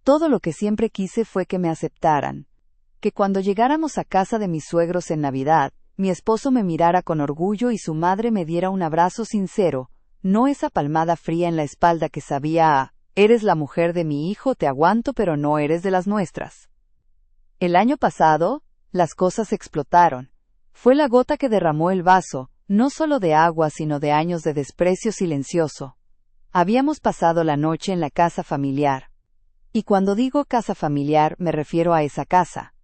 Todo lo que siempre quise fue que me aceptaran. Que cuando llegáramos a casa de mis suegros en Navidad, mi esposo me mirara con orgullo y su madre me diera un abrazo sincero, no esa palmada fría en la espalda que sabía a, eres la mujer de mi hijo, te aguanto pero no eres de las nuestras. El año pasado, las cosas explotaron. Fue la gota que derramó el vaso, no solo de agua sino de años de desprecio silencioso. Habíamos pasado la noche en la casa familiar. Y cuando digo casa familiar me refiero a esa casa.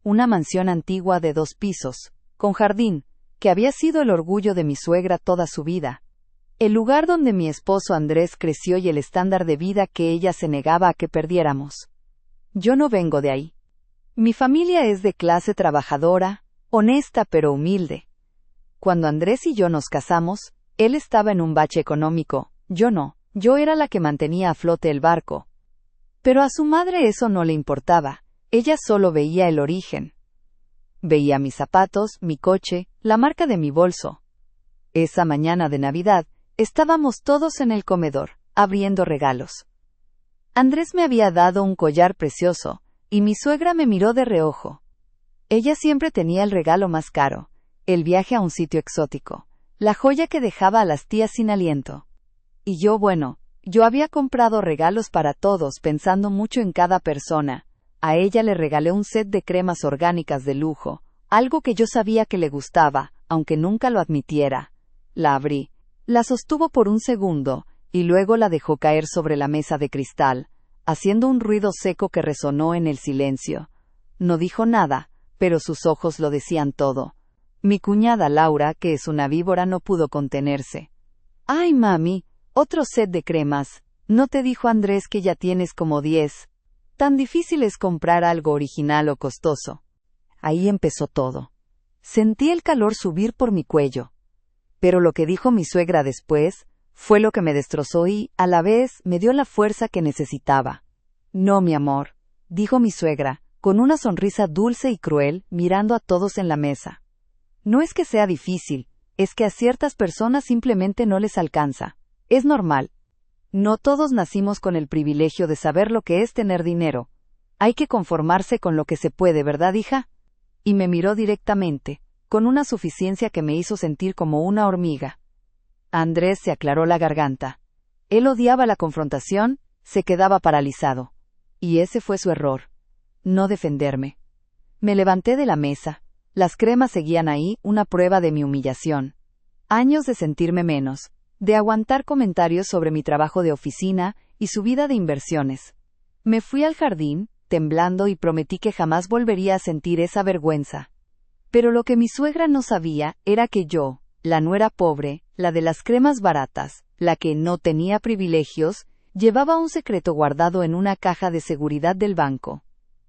Una mansión antigua de 2 pisos, con jardín, que había sido el orgullo de mi suegra toda su vida. El lugar donde mi esposo Andrés creció y el estándar de vida que ella se negaba a que perdiéramos. Yo no vengo de ahí. Mi familia es de clase trabajadora, honesta pero humilde. Cuando Andrés y yo nos casamos, él estaba en un bache económico, yo no, yo era la que mantenía a flote el barco. Pero a su madre eso no le importaba, ella solo veía el origen. Veía mis zapatos, mi coche, la marca de mi bolso. Esa mañana de Navidad, estábamos todos en el comedor, abriendo regalos. Andrés me había dado un collar precioso, y mi suegra me miró de reojo. Ella siempre tenía el regalo más caro, el viaje a un sitio exótico, la joya que dejaba a las tías sin aliento. Y yo había comprado regalos para todos pensando mucho en cada persona. A ella le regalé un set de cremas orgánicas de lujo, algo que yo sabía que le gustaba, aunque nunca lo admitiera. La abrí, la sostuvo por un segundo, y luego la dejó caer sobre la mesa de cristal, haciendo un ruido seco que resonó en el silencio. No dijo nada, pero sus ojos lo decían todo. Mi cuñada Laura, que es una víbora, no pudo contenerse. «Ay, mami, otro set de cremas. ¿No te dijo Andrés que ya tienes como 10? Tan difícil es comprar algo original o costoso». Ahí empezó todo. Sentí el calor subir por mi cuello. Pero lo que dijo mi suegra después fue lo que me destrozó y, a la vez, me dio la fuerza que necesitaba. «No, mi amor», dijo mi suegra, con una sonrisa dulce y cruel, mirando a todos en la mesa. «No es que sea difícil, es que a ciertas personas simplemente no les alcanza. Es normal. No todos nacimos con el privilegio de saber lo que es tener dinero. Hay que conformarse con lo que se puede, ¿verdad, hija?». Y me miró directamente, con una suficiencia que me hizo sentir como una hormiga. Andrés se aclaró la garganta. Él odiaba la confrontación, se quedaba paralizado. Y ese fue su error. No defenderme. Me levanté de la mesa. Las cremas seguían ahí, una prueba de mi humillación. Años de sentirme menos, de aguantar comentarios sobre mi trabajo de oficina y su vida de inversiones. Me fui al jardín, temblando, y prometí que jamás volvería a sentir esa vergüenza. Pero lo que mi suegra no sabía era que yo, la nuera pobre, la de las cremas baratas, la que no tenía privilegios, llevaba un secreto guardado en una caja de seguridad del banco.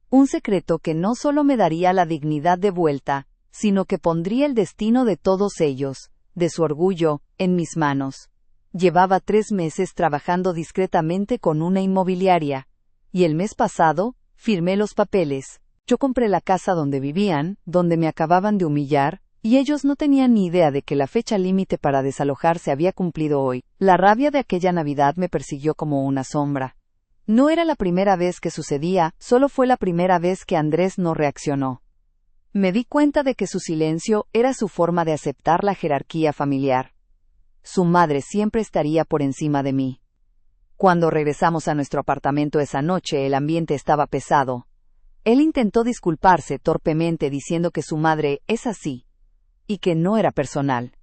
Un secreto que no solo me daría la dignidad de vuelta, sino que pondría el destino de todos ellos, de su orgullo, en mis manos. Llevaba 3 meses trabajando discretamente con una inmobiliaria, y el mes pasado, firmé los papeles. Yo compré la casa donde vivían, donde me acababan de humillar, y ellos no tenían ni idea de que la fecha límite para desalojar se había cumplido hoy. La rabia de aquella Navidad me persiguió como una sombra. No era la primera vez que sucedía, solo fue la primera vez que Andrés no reaccionó. Me di cuenta de que su silencio era su forma de aceptar la jerarquía familiar. Su madre siempre estaría por encima de mí. Cuando regresamos a nuestro apartamento esa noche, el ambiente estaba pesado. Él intentó disculparse torpemente diciendo que su madre es así, y que no era personal.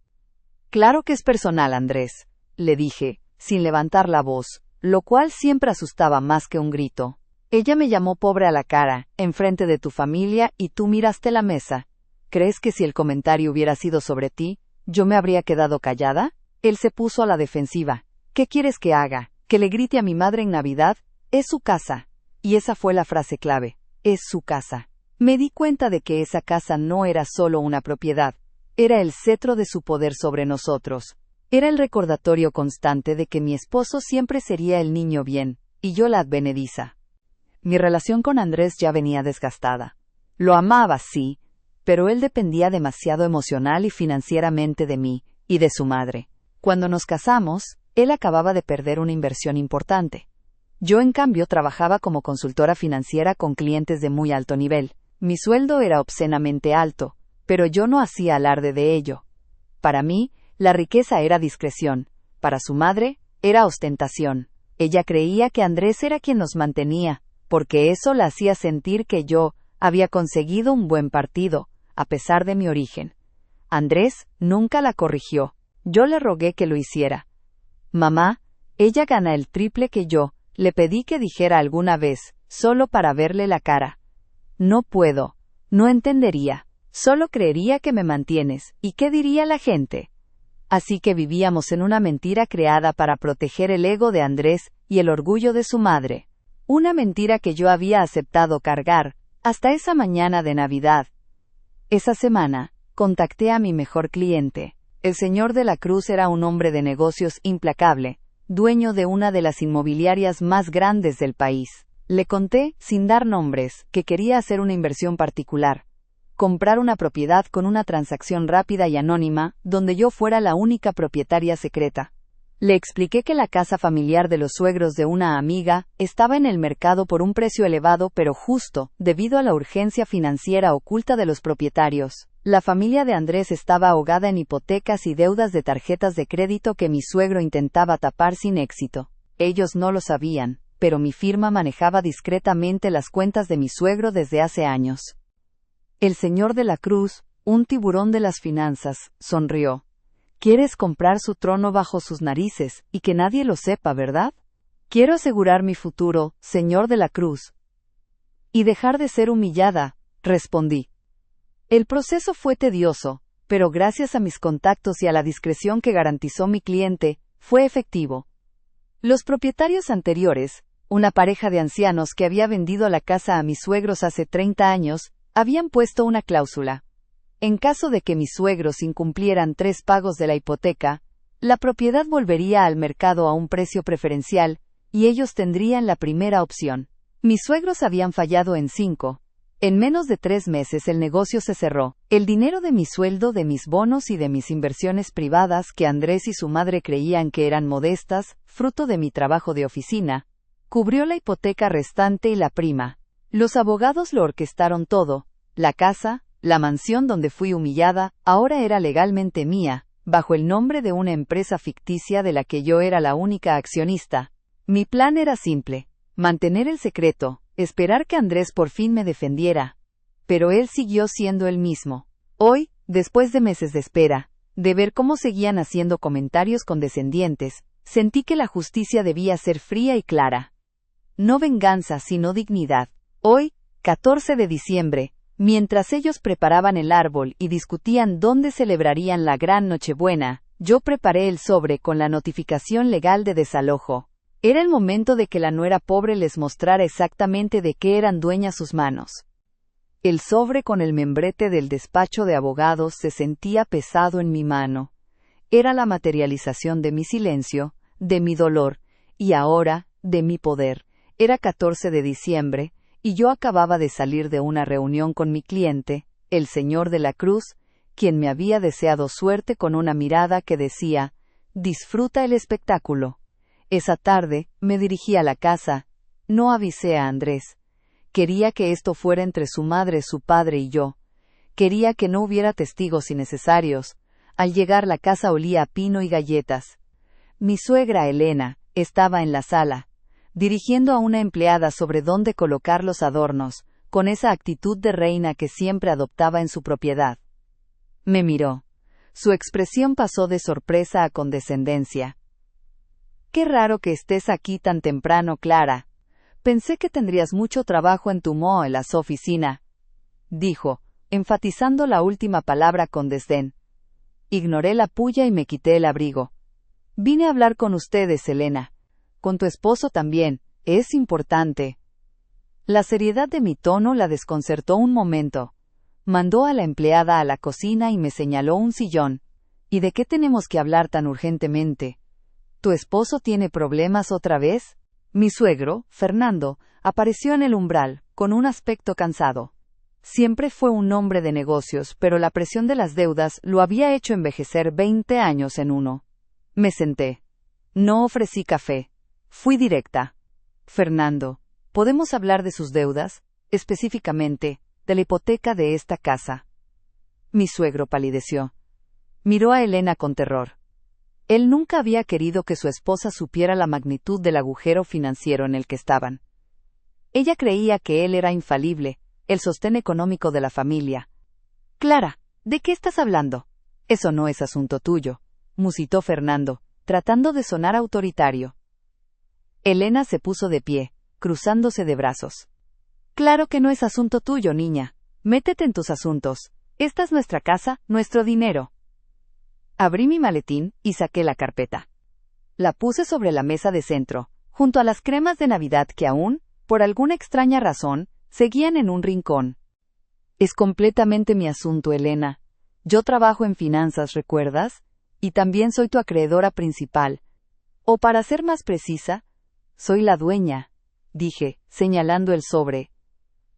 «Claro que es personal, Andrés», le dije, sin levantar la voz, lo cual siempre asustaba más que un grito. «Ella me llamó pobre a la cara, enfrente de tu familia, y tú miraste la mesa. ¿Crees que si el comentario hubiera sido sobre ti, yo me habría quedado callada?». Él se puso a la defensiva. «¿Qué quieres que haga? ¿Que le grite a mi madre en Navidad? Es su casa». Y esa fue la frase clave. Es su casa. Me di cuenta de que esa casa no era solo una propiedad. Era el cetro de su poder sobre nosotros. Era el recordatorio constante de que mi esposo siempre sería el niño bien, y yo la advenediza. Mi relación con Andrés ya venía desgastada. Lo amaba, sí, pero él dependía demasiado emocional y financieramente de mí, y de su madre. Cuando nos casamos, él acababa de perder una inversión importante. Yo, en cambio, trabajaba como consultora financiera con clientes de muy alto nivel. Mi sueldo era obscenamente alto, pero yo no hacía alarde de ello. Para mí, la riqueza era discreción. Para su madre, era ostentación. Ella creía que Andrés era quien nos mantenía, porque eso la hacía sentir que yo había conseguido un buen partido, a pesar de mi origen. Andrés nunca la corrigió. Yo le rogué que lo hiciera. Mamá, ella gana el triple que yo. Le pedí que dijera alguna vez, solo para verle la cara. No puedo. No entendería. Solo creería que me mantienes. ¿Y qué diría la gente? Así que vivíamos en una mentira creada para proteger el ego de Andrés y el orgullo de su madre. Una mentira que yo había aceptado cargar, hasta esa mañana de Navidad. Esa semana, contacté a mi mejor cliente. El señor de la Cruz era un hombre de negocios implacable, dueño de una de las inmobiliarias más grandes del país. Le conté, sin dar nombres, que quería hacer una inversión particular. Comprar una propiedad con una transacción rápida y anónima, donde yo fuera la única propietaria secreta. Le expliqué que la casa familiar de los suegros de una amiga estaba en el mercado por un precio elevado pero justo, debido a la urgencia financiera oculta de los propietarios. La familia de Andrés estaba ahogada en hipotecas y deudas de tarjetas de crédito que mi suegro intentaba tapar sin éxito. Ellos no lo sabían, pero mi firma manejaba discretamente las cuentas de mi suegro desde hace años. El señor de la Cruz, un tiburón de las finanzas, sonrió. ¿Quieres comprar su trono bajo sus narices, y que nadie lo sepa, verdad? Quiero asegurar mi futuro, señor de la Cruz. Y dejar de ser humillada, respondí. El proceso fue tedioso, pero gracias a mis contactos y a la discreción que garantizó mi cliente, fue efectivo. Los propietarios anteriores, una pareja de ancianos que había vendido la casa a mis suegros hace 30 años, habían puesto una cláusula. En caso de que mis suegros incumplieran 3 pagos de la hipoteca, la propiedad volvería al mercado a un precio preferencial, y ellos tendrían la primera opción. Mis suegros habían fallado en 5. En menos de 3 meses el negocio se cerró. El dinero de mi sueldo, de mis bonos y de mis inversiones privadas, que Andrés y su madre creían que eran modestas, fruto de mi trabajo de oficina, cubrió la hipoteca restante y la prima. Los abogados lo orquestaron todo. La casa, la mansión donde fui humillada, ahora era legalmente mía, bajo el nombre de una empresa ficticia de la que yo era la única accionista. Mi plan era simple: mantener el secreto, esperar que Andrés por fin me defendiera. Pero él siguió siendo el mismo. Hoy, después de meses de espera, de ver cómo seguían haciendo comentarios condescendientes, sentí que la justicia debía ser fría y clara. No venganza, sino dignidad. Hoy, 14 de diciembre, mientras ellos preparaban el árbol y discutían dónde celebrarían la gran Nochebuena, yo preparé el sobre con la notificación legal de desalojo. Era el momento de que la nuera pobre les mostrara exactamente de qué eran dueñas sus manos. El sobre con el membrete del despacho de abogados se sentía pesado en mi mano. Era la materialización de mi silencio, de mi dolor, y ahora, de mi poder. Era 14 de diciembre, y yo acababa de salir de una reunión con mi cliente, el señor de la Cruz, quien me había deseado suerte con una mirada que decía: disfruta el espectáculo. Esa tarde, me dirigí a la casa. No avisé a Andrés. Quería que esto fuera entre su madre, su padre y yo. Quería que no hubiera testigos innecesarios. Al llegar, la casa olía a pino y galletas. Mi suegra Elena estaba en la sala, dirigiendo a una empleada sobre dónde colocar los adornos, con esa actitud de reina que siempre adoptaba en su propiedad. Me miró. Su expresión pasó de sorpresa a condescendencia. «Qué raro que estés aquí tan temprano, Clara. Pensé que tendrías mucho trabajo en tu en la oficina», dijo, enfatizando la última palabra con desdén. Ignoré la puya y me quité el abrigo. «Vine a hablar con ustedes, Elena. Con tu esposo también, es importante». La seriedad de mi tono la desconcertó un momento. Mandó a la empleada a la cocina y me señaló un sillón. «¿Y de qué tenemos que hablar tan urgentemente? ¿Tu esposo tiene problemas otra vez?» Mi suegro, Fernando, apareció en el umbral, con un aspecto cansado. Siempre fue un hombre de negocios, pero la presión de las deudas lo había hecho envejecer 20 años en uno. Me senté. No ofrecí café. Fui directa. Fernando, ¿podemos hablar de sus deudas, específicamente, de la hipoteca de esta casa? Mi suegro palideció. Miró a Elena con terror. Él nunca había querido que su esposa supiera la magnitud del agujero financiero en el que estaban. Ella creía que él era infalible, el sostén económico de la familia. Clara, ¿de qué estás hablando? Eso no es asunto tuyo, musitó Fernando, tratando de sonar autoritario. Elena se puso de pie, cruzándose de brazos. Claro que no es asunto tuyo, niña. Métete en tus asuntos. Esta es nuestra casa, nuestro dinero. Abrí mi maletín y saqué la carpeta. La puse sobre la mesa de centro, junto a las cremas de Navidad que aún, por alguna extraña razón, seguían en un rincón. Es completamente mi asunto, Elena. Yo trabajo en finanzas, ¿recuerdas? Y también soy tu acreedora principal. O para ser más precisa, soy la dueña, dije, señalando el sobre.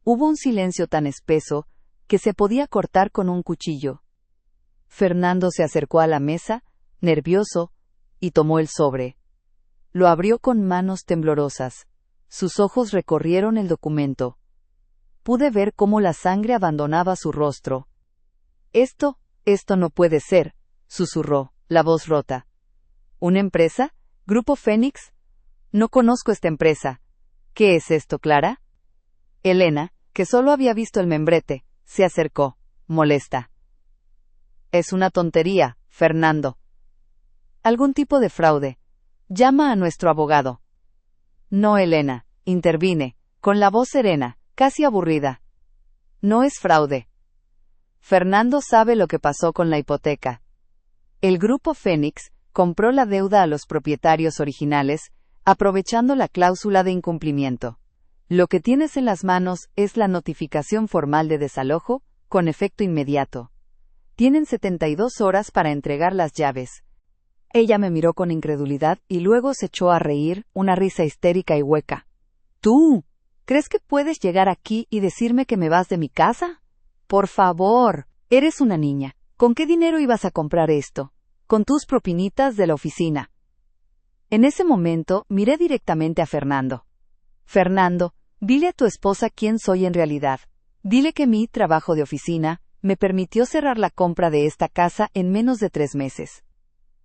Hubo un silencio tan espeso que se podía cortar con un cuchillo. Fernando se acercó a la mesa, nervioso, y tomó el sobre. Lo abrió con manos temblorosas. Sus ojos recorrieron el documento. Pude ver cómo la sangre abandonaba su rostro. Esto no puede ser, susurró, la voz rota. ¿Una empresa? ¿Grupo Fénix? No conozco esta empresa. ¿Qué es esto, Clara? Elena, que solo había visto el membrete, se acercó, molesta. Es una tontería, Fernando. Algún tipo de fraude. Llama a nuestro abogado. No, Elena, intervine, con la voz serena, casi aburrida. No es fraude. Fernando sabe lo que pasó con la hipoteca. El grupo Fénix compró la deuda a los propietarios originales, aprovechando la cláusula de incumplimiento. Lo que tienes en las manos es la notificación formal de desalojo, con efecto inmediato. Tienen 72 horas para entregar las llaves. Ella me miró con incredulidad y luego se echó a reír, una risa histérica y hueca. ¿Tú? ¿Crees que puedes llegar aquí y decirme que me vas de mi casa? Por favor, eres una niña. ¿Con qué dinero ibas a comprar esto? Con tus propinitas de la oficina. En ese momento, miré directamente a Fernando. Fernando, dile a tu esposa quién soy en realidad. Dile que mi trabajo de oficina me permitió cerrar la compra de esta casa en menos de 3 meses.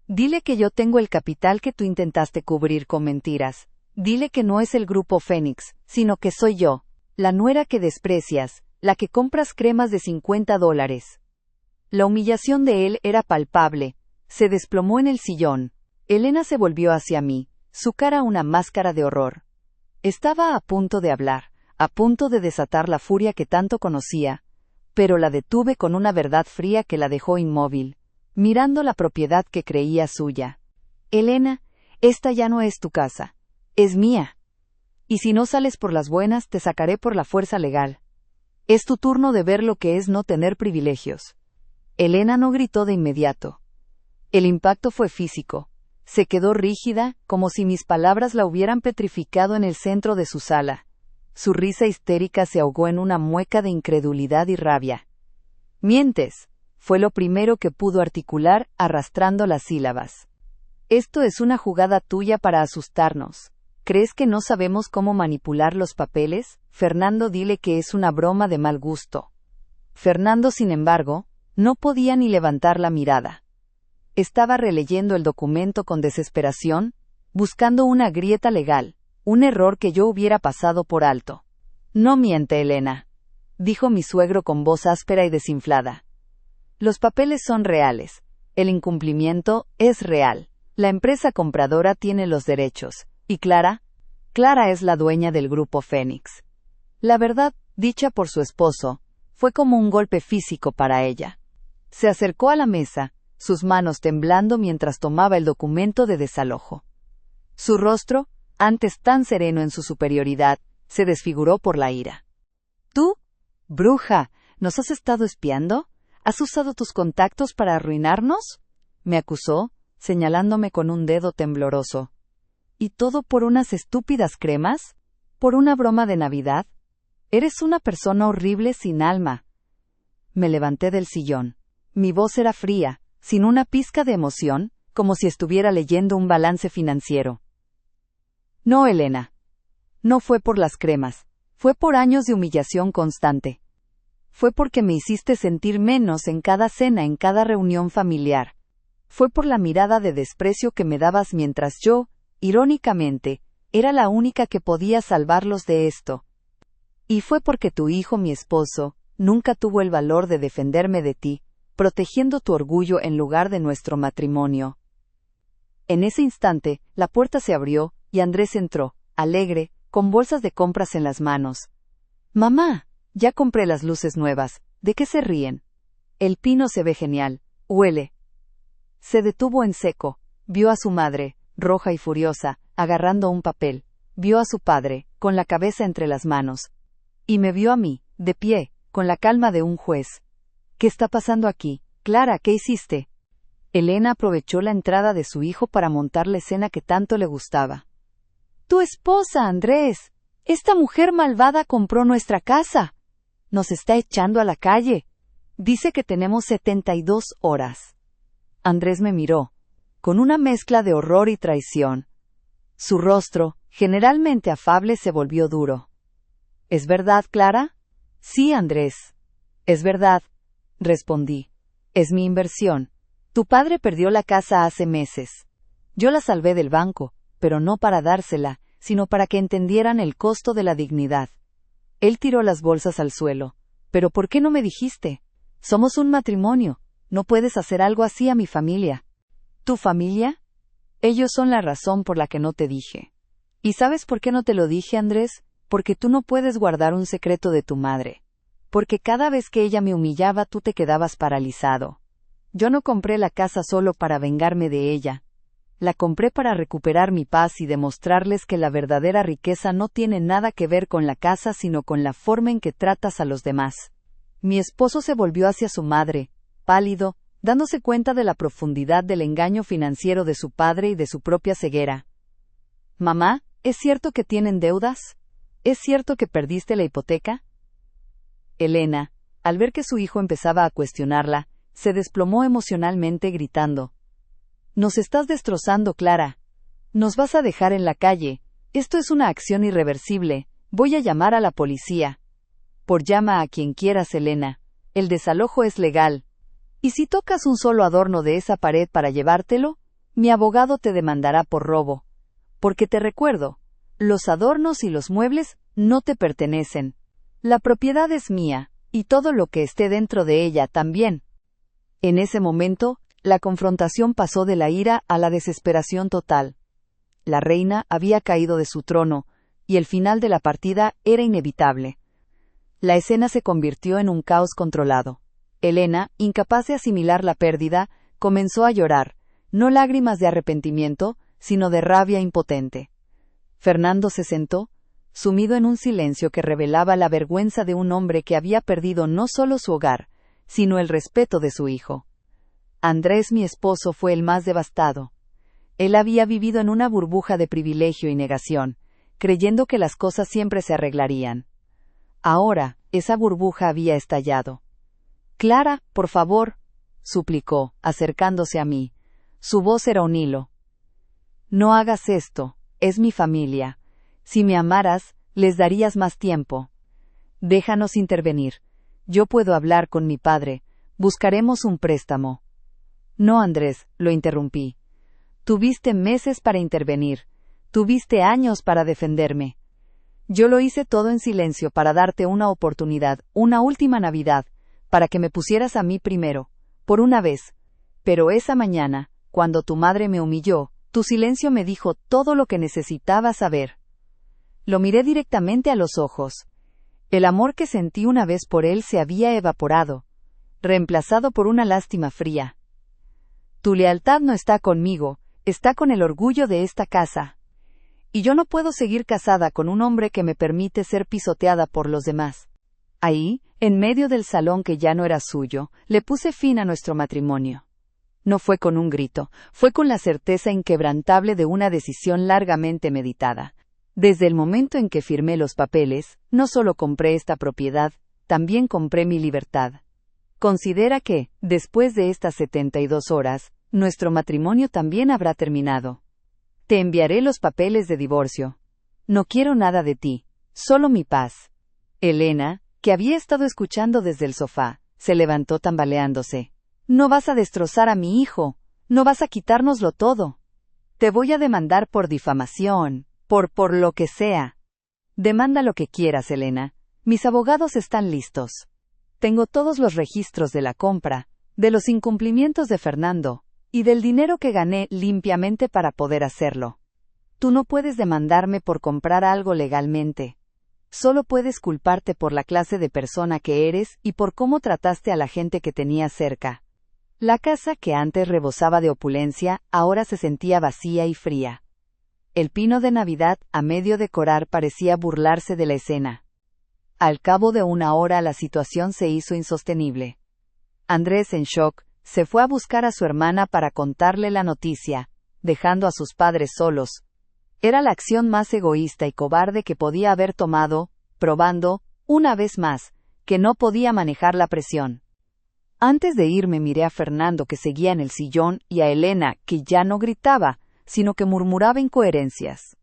Dile que yo tengo el capital que tú intentaste cubrir con mentiras. Dile que no es el grupo Fénix, sino que soy yo, la nuera que desprecias, la que compras cremas de $50. La humillación de él era palpable. Se desplomó en el sillón. Elena se volvió hacia mí, su cara una máscara de horror. Estaba a punto de hablar, a punto de desatar la furia que tanto conocía, pero la detuve con una verdad fría que la dejó inmóvil, mirando la propiedad que creía suya. Elena, esta ya no es tu casa, es mía. Y si no sales por las buenas, te sacaré por la fuerza legal. Es tu turno de ver lo que es no tener privilegios. Elena no gritó de inmediato. El impacto fue físico. Se quedó rígida, como si mis palabras la hubieran petrificado en el centro de su sala. Su risa histérica se ahogó en una mueca de incredulidad y rabia. «Mientes», fue lo primero que pudo articular, arrastrando las sílabas. «Esto es una jugada tuya para asustarnos. ¿Crees que no sabemos cómo manipular los papeles? Fernando, dile que es una broma de mal gusto». Fernando, sin embargo, no podía ni levantar la mirada. Estaba releyendo el documento con desesperación, buscando una grieta legal, un error que yo hubiera pasado por alto. «No miente, Elena», dijo mi suegro con voz áspera y desinflada. «Los papeles son reales. El incumplimiento es real. La empresa compradora tiene los derechos. Y Clara es la dueña del grupo Fénix». La verdad, dicha por su esposo, fue como un golpe físico para ella. Se acercó a la mesa, sus manos temblando mientras tomaba el documento de desalojo. Su rostro, antes tan sereno en su superioridad, se desfiguró por la ira. «¿Tú? Bruja, ¿nos has estado espiando? ¿Has usado tus contactos para arruinarnos?», me acusó, señalándome con un dedo tembloroso. «¿Y todo por unas estúpidas cremas? ¿Por una broma de Navidad? Eres una persona horrible sin alma». Me levanté del sillón. Mi voz era fría, sin una pizca de emoción, como si estuviera leyendo un balance financiero. «No, Elena. No fue por las cremas. Fue por años de humillación constante. Fue porque me hiciste sentir menos en cada cena, en cada reunión familiar. Fue por la mirada de desprecio que me dabas mientras yo, irónicamente, era la única que podía salvarlos de esto. Y fue porque tu hijo, mi esposo, nunca tuvo el valor de defenderme de ti, protegiendo tu orgullo en lugar de nuestro matrimonio. En ese instante, la puerta se abrió, y Andrés entró, alegre, con bolsas de compras en las manos. Mamá, ya compré las luces nuevas, ¿de qué se ríen? El pino se ve genial, huele. Se detuvo en seco, vio a su madre, roja y furiosa, agarrando un papel, vio a su padre, con la cabeza entre las manos. Y me vio a mí, de pie, con la calma de un juez. ¿Qué está pasando aquí? Clara, ¿qué hiciste? Elena aprovechó la entrada de su hijo para montar la escena que tanto le gustaba. Tu esposa, Andrés. Esta mujer malvada compró nuestra casa. Nos está echando a la calle. Dice que tenemos 72 horas. Andrés me miró, con una mezcla de horror y traición. Su rostro, generalmente afable, se volvió duro. ¿Es verdad, Clara? Sí, Andrés. Es verdad, respondí. Es mi inversión. Tu padre perdió la casa hace meses. Yo la salvé del banco, pero no para dársela, sino para que entendieran el costo de la dignidad. Él tiró las bolsas al suelo. ¿Pero por qué no me dijiste? Somos un matrimonio. No puedes hacer algo así a mi familia. ¿Tu familia? Ellos son la razón por la que no te dije. ¿Y sabes por qué no te lo dije, Andrés? Porque tú no puedes guardar un secreto de tu madre. Porque cada vez que ella me humillaba tú te quedabas paralizado. Yo no compré la casa solo para vengarme de ella. La compré para recuperar mi paz y demostrarles que la verdadera riqueza no tiene nada que ver con la casa sino con la forma en que tratas a los demás. Mi esposo se volvió hacia su madre, pálido, dándose cuenta de la profundidad del engaño financiero de su padre y de su propia ceguera. Mamá, ¿es cierto que tienen deudas? ¿Es cierto que perdiste la hipoteca? Elena, al ver que su hijo empezaba a cuestionarla, se desplomó emocionalmente gritando. Nos estás destrozando, Clara. Nos vas a dejar en la calle. Esto es una acción irreversible. Voy a llamar a la policía. Por llama a quien quieras, Elena. El desalojo es legal. ¿Y si tocas un solo adorno de esa pared para llevártelo? Mi abogado te demandará por robo. Porque te recuerdo, los adornos y los muebles no te pertenecen. La propiedad es mía, y todo lo que esté dentro de ella también. En ese momento, la confrontación pasó de la ira a la desesperación total. La reina había caído de su trono, y el final de la partida era inevitable. La escena se convirtió en un caos controlado. Elena, incapaz de asimilar la pérdida, comenzó a llorar, no lágrimas de arrepentimiento, sino de rabia impotente. Fernando se sentó, sumido en un silencio que revelaba la vergüenza de un hombre que había perdido no solo su hogar, sino el respeto de su hijo. Andrés, mi esposo, fue el más devastado. Él había vivido en una burbuja de privilegio y negación, creyendo que las cosas siempre se arreglarían. Ahora, esa burbuja había estallado. Clara, por favor, suplicó, acercándose a mí. Su voz era un hilo. No hagas esto, es mi familia. Si me amaras, les darías más tiempo. Déjanos intervenir. Yo puedo hablar con mi padre. Buscaremos un préstamo. No, Andrés, lo interrumpí. Tuviste meses para intervenir. Tuviste años para defenderme. Yo lo hice todo en silencio para darte una oportunidad, una última Navidad, para que me pusieras a mí primero, por una vez. Pero esa mañana, cuando tu madre me humilló, tu silencio me dijo todo lo que necesitaba saber. Lo miré directamente a los ojos. El amor que sentí una vez por él se había evaporado, reemplazado por una lástima fría. Tu lealtad no está conmigo, está con el orgullo de esta casa. Y yo no puedo seguir casada con un hombre que me permite ser pisoteada por los demás. Ahí, en medio del salón que ya no era suyo, le puse fin a nuestro matrimonio. No fue con un grito, fue con la certeza inquebrantable de una decisión largamente meditada. Desde el momento en que firmé los papeles, no solo compré esta propiedad, también compré mi libertad. Considera que, después de estas 72 horas, nuestro matrimonio también habrá terminado. Te enviaré los papeles de divorcio. No quiero nada de ti, solo mi paz. Elena, que había estado escuchando desde el sofá, se levantó tambaleándose. No vas a destrozar a mi hijo, no vas a quitárnoslo todo. Te voy a demandar por difamación, por lo que sea. Demanda lo que quieras, Elena. Mis abogados están listos. Tengo todos los registros de la compra, de los incumplimientos de Fernando, y del dinero que gané limpiamente para poder hacerlo. Tú no puedes demandarme por comprar algo legalmente. Solo puedes culparte por la clase de persona que eres y por cómo trataste a la gente que tenías cerca. La casa que antes rebosaba de opulencia, ahora se sentía vacía y fría. El pino de Navidad, a medio decorar, parecía burlarse de la escena. Al cabo de una hora la situación se hizo insostenible. Andrés, en shock, se fue a buscar a su hermana para contarle la noticia, dejando a sus padres solos. Era la acción más egoísta y cobarde que podía haber tomado, probando, una vez más, que no podía manejar la presión. Antes de irme miré a Fernando, que seguía en el sillón, y a Elena, que ya no gritaba, sino que murmuraba incoherencias.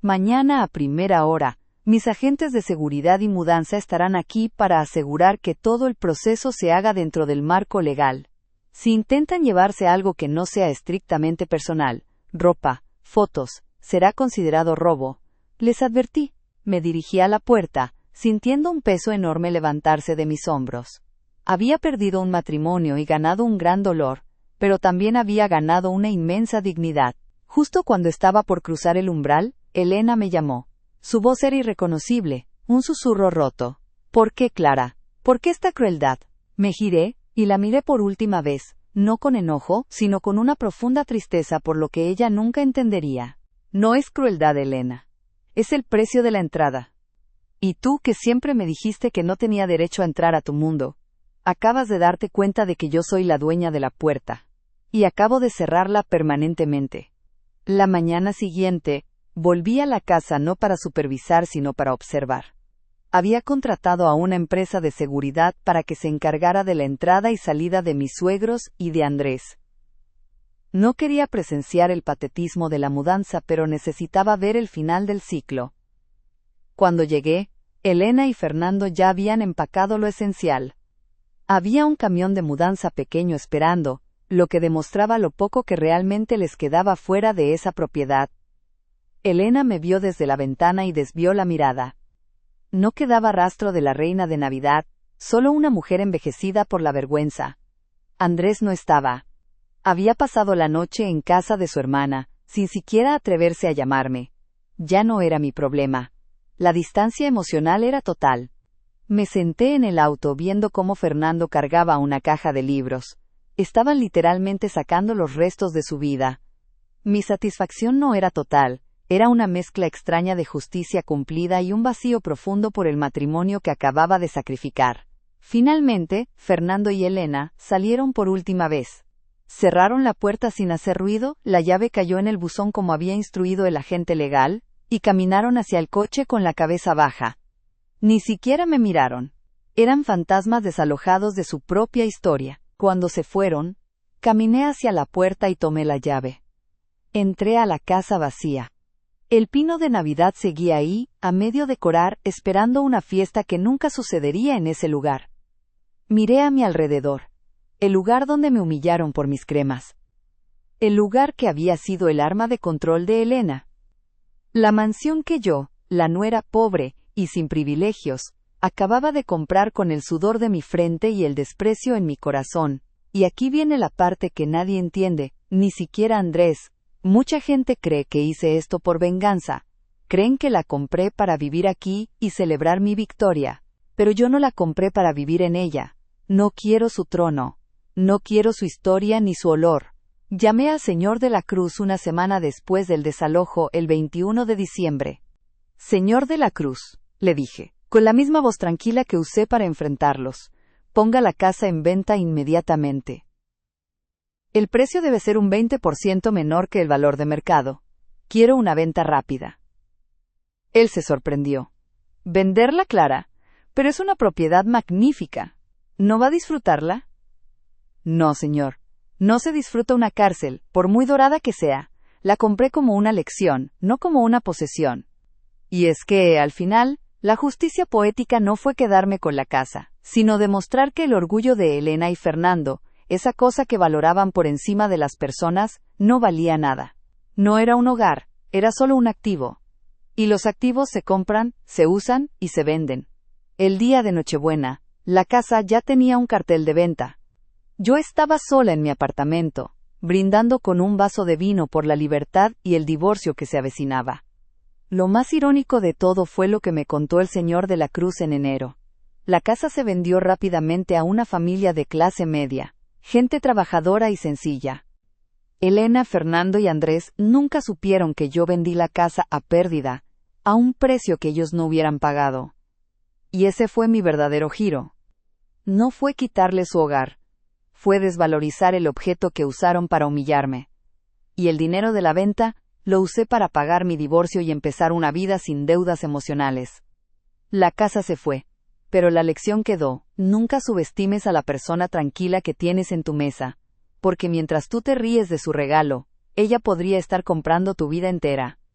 Mañana a primera hora, mis agentes de seguridad y mudanza estarán aquí para asegurar que todo el proceso se haga dentro del marco legal. Si intentan llevarse algo que no sea estrictamente personal, ropa, fotos, será considerado robo. Les advertí. Me dirigí a la puerta, sintiendo un peso enorme levantarse de mis hombros. Había perdido un matrimonio y ganado un gran dolor, pero también había ganado una inmensa dignidad. Justo cuando estaba por cruzar el umbral, Elena me llamó. Su voz era irreconocible, un susurro roto. ¿Por qué, Clara? ¿Por qué esta crueldad? Me giré, y la miré por última vez, no con enojo, sino con una profunda tristeza por lo que ella nunca entendería. No es crueldad, Elena. Es el precio de la entrada. Y tú, que siempre me dijiste que no tenía derecho a entrar a tu mundo, acabas de darte cuenta de que yo soy la dueña de la puerta. Y acabo de cerrarla permanentemente. La mañana siguiente, volví a la casa no para supervisar sino para observar. Había contratado a una empresa de seguridad para que se encargara de la entrada y salida de mis suegros y de Andrés. No quería presenciar el patetismo de la mudanza, pero necesitaba ver el final del ciclo. Cuando llegué, Elena y Fernando ya habían empacado lo esencial. Había un camión de mudanza pequeño esperando, lo que demostraba lo poco que realmente les quedaba fuera de esa propiedad. Elena me vio desde la ventana y desvió la mirada. No quedaba rastro de la reina de Navidad, solo una mujer envejecida por la vergüenza. Andrés no estaba. Había pasado la noche en casa de su hermana, sin siquiera atreverse a llamarme. Ya no era mi problema. La distancia emocional era total. Me senté en el auto viendo cómo Fernando cargaba una caja de libros. Estaban literalmente sacando los restos de su vida. Mi satisfacción no era total, era una mezcla extraña de justicia cumplida y un vacío profundo por el matrimonio que acababa de sacrificar. Finalmente, Fernando y Elena salieron por última vez. Cerraron la puerta sin hacer ruido, la llave cayó en el buzón como había instruido el agente legal, y caminaron hacia el coche con la cabeza baja. Ni siquiera me miraron. Eran fantasmas desalojados de su propia historia. Cuando se fueron, caminé hacia la puerta y tomé la llave. Entré a la casa vacía. El pino de Navidad seguía ahí, a medio decorar, esperando una fiesta que nunca sucedería en ese lugar. Miré a mi alrededor. El lugar donde me humillaron por mis cremas. El lugar que había sido el arma de control de Elena. La mansión que yo, la nuera pobre y sin privilegios, acababa de comprar con el sudor de mi frente y el desprecio en mi corazón. Y aquí viene la parte que nadie entiende, ni siquiera Andrés. Mucha gente cree que hice esto por venganza. Creen que la compré para vivir aquí y celebrar mi victoria. Pero yo no la compré para vivir en ella. No quiero su trono. No quiero su historia ni su olor. Llamé al Señor de la Cruz una semana después del desalojo, el 21 de diciembre. Señor de la Cruz, le dije, con la misma voz tranquila que usé para enfrentarlos, ponga la casa en venta inmediatamente. El precio debe ser un 20% menor que el valor de mercado. Quiero una venta rápida. Él se sorprendió. ¿Venderla, Clara? Pero es una propiedad magnífica. ¿No va a disfrutarla? No, señor. No se disfruta una cárcel, por muy dorada que sea. La compré como una lección, no como una posesión. Y es que, al final, la justicia poética no fue quedarme con la casa, sino demostrar que el orgullo de Elena y Fernando, esa cosa que valoraban por encima de las personas, no valía nada. No era un hogar, era solo un activo. Y los activos se compran, se usan y se venden. El día de Nochebuena, la casa ya tenía un cartel de venta. Yo estaba sola en mi apartamento, brindando con un vaso de vino por la libertad y el divorcio que se avecinaba. Lo más irónico de todo fue lo que me contó el señor de la Cruz en enero. La casa se vendió rápidamente a una familia de clase media, gente trabajadora y sencilla. Elena, Fernando y Andrés nunca supieron que yo vendí la casa a pérdida, a un precio que ellos no hubieran pagado. Y ese fue mi verdadero giro. No fue quitarles su hogar, fue desvalorizar el objeto que usaron para humillarme. Y el dinero de la venta lo usé para pagar mi divorcio y empezar una vida sin deudas emocionales. La casa se fue, pero la lección quedó: nunca subestimes a la persona tranquila que tienes en tu mesa, porque mientras tú te ríes de su regalo, ella podría estar comprando tu vida entera.